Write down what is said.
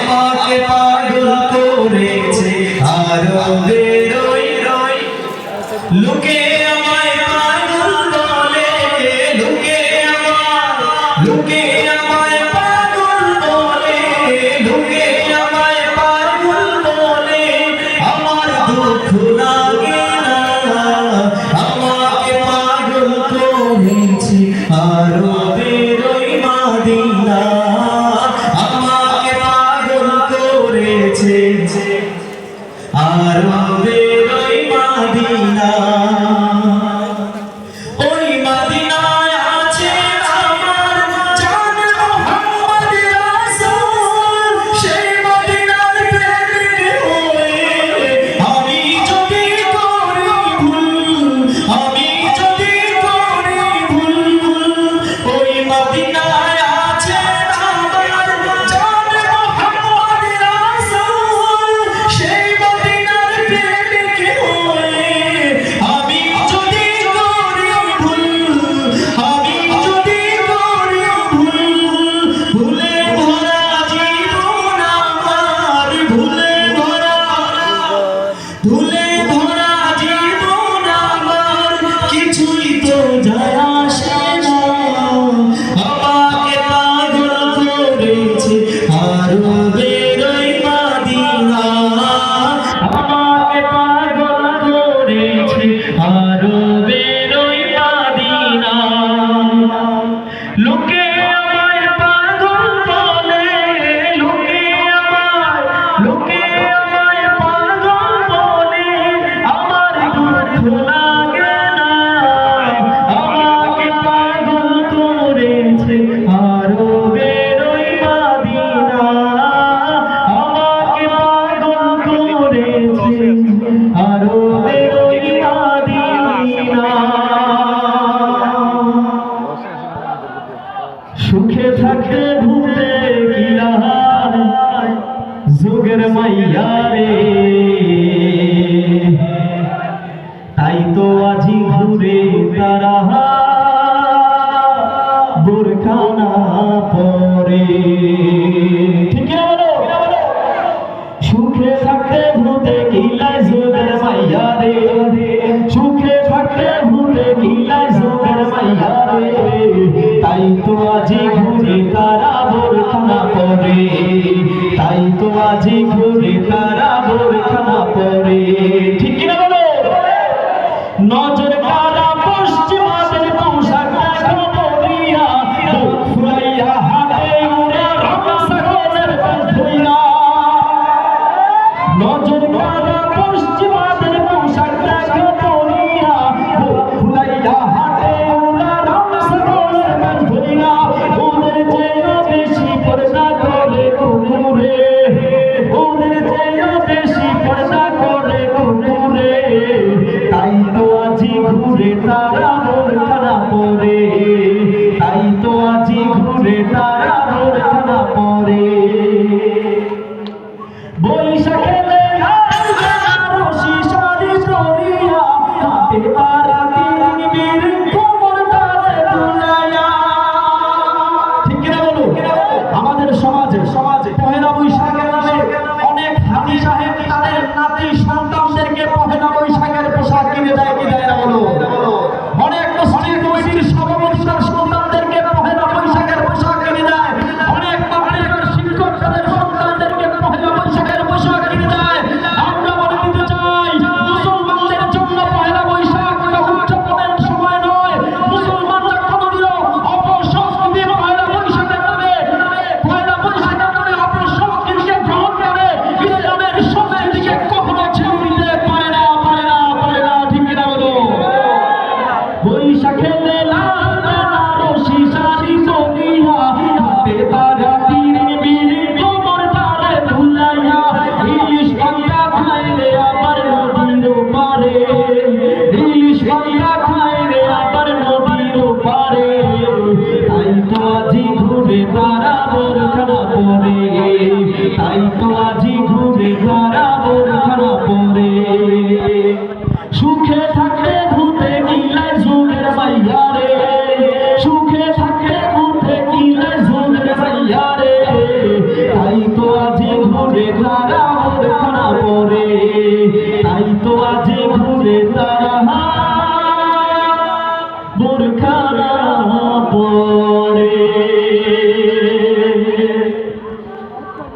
আমাকে পাগল করেছে আরো বেরোই রই লোকে আমায় পাগল বলে লোকে আমায় পাগল বলে লোকে আমায় পাগল বলে আমার দুঃখ লাগে না আমাকে পাগল করেছে আরো বেরোই মদিনা আমাকে পাগল করেছে আরো বেরোই মদিনা ওই মদিনায় আছে আমার জান মুহাম্মদ রাসূল সেই মদিনার প্রেমিক হয়ে আমি যদি করি ভুল ওই মদিনায় আছে আমার জান মুহাম্মদ রাসূল সেই মদিনার প্রেমিক হয়ে আমি যদি করি ভুল ভুলে ভরা জীবন আমার ভুলে ভরা জীবন আমার কিছুই তো যায় আসে না আমাকে পাগল করেছে আরো বেরোই মদিনা আমাকে পাগল করেছে আরো বেরোই মদিনা লোকে আমায় পাগল বলে লোকে আমায় পাগল বলে আমার দুঃখ লাগে না আমাকে পাগল করেছে আরো বেরোই মদিনা আমাকে পাগল করেছে আরো বেরোই মদিনা সুখে থাকে ভূতে গিলা যোগের মাইয়া রে তাই তো আজি ঘুরে তারা বোরখা না পরে ঠিক বলো সুখে থাকতে ভূতে গিলা যোগের মাইয়া রে সুখে থাকতে ভূতে গিলা যোগের মাইয়া রে তাই তো আজি ঘুরে তারা বোরখা না পরে তাই তো আজি ঘুরে তারা বোরখা না পরে ঠিক কিনা বলো নজর কারা পশ্চিমাদের পোশাক দেখো পরিয়া বুক ফুলাইয়া হাতে উড়ে রমসাগরের ধইরা নজর কারা পশ্চিমাদের পোশাক দেখো পরিয়া বুক ফুলাইয়া হাতে উড়ে রমসাগরের ধইরা ওদের চেয়ে বেশি পর্দা করে কুকুরে ওদের চেয়ে বেশি পর্দা করে কুকুরে তাই তো আজি ঘুরে তারা বোরখা না পরে তাই তো আজি ঘুরে তারা বোরখা না পরে বৈশাখে রশি সারি পরিয়া হাতে তারা তিন কোমর তারে দুলাইয়া ঠিক কিনা বলো আমাদের সমাজে পহেলা বৈশাখের নামে অনেক হাজি সাহেব তাদের নাতি সন্তানদেরকে পহেলা বৈশাখের পোশাক কিনে দেয় কি দেয় না বলো অনেক মসজিদ কমিটির সভাপতি তার সন্তানদেরকে পহেলা বৈশাখের পোশাক কিনে দেয় অনেক পাবলিকের শিক্ষক তাদের সন্তানদেরকে পহেলা বৈশাখের পোশাক কিনে দেয় আমরা বলে দিতে চাই মুসলমানদের জন্য পহেলা বৈশাখ কোনো উদযাপনের সময় নয় মুসলমানরা কোনোদিনও অপসংস্কৃতি পহেলা বৈশাখের নামে অপসংস্কৃতিকে গ্রহণ করে ইসলামের সঙ্গে দিকে কখনো ছেড়ে দিতে পারে না ঠিক কিনা বলো বৈশাখে লাল বেনারসি শাড়ি পরিয়া হাতে তারা তীর বীর কোমর তারে ধুলাইয়া ইলিশ ভাইয়া খায় রে আবার নদীর পারে ইলিশ ভাইয়া খায় রে আবার নদীর পারে তাই তো আজি ঘুরে তারা বোরখা না পরে তাই তো আজি ঘুরে তারা বোরখা না পরে সুখে থাকে ভূতে গিলা যোগের মাইয়া রে সুখে থাকে ভূতে গিলা যোগের মাইয়া রে তাই তো আজি ঘুরে তারা ওর খানা পরে, তাই তো আজ ঘুরে তারা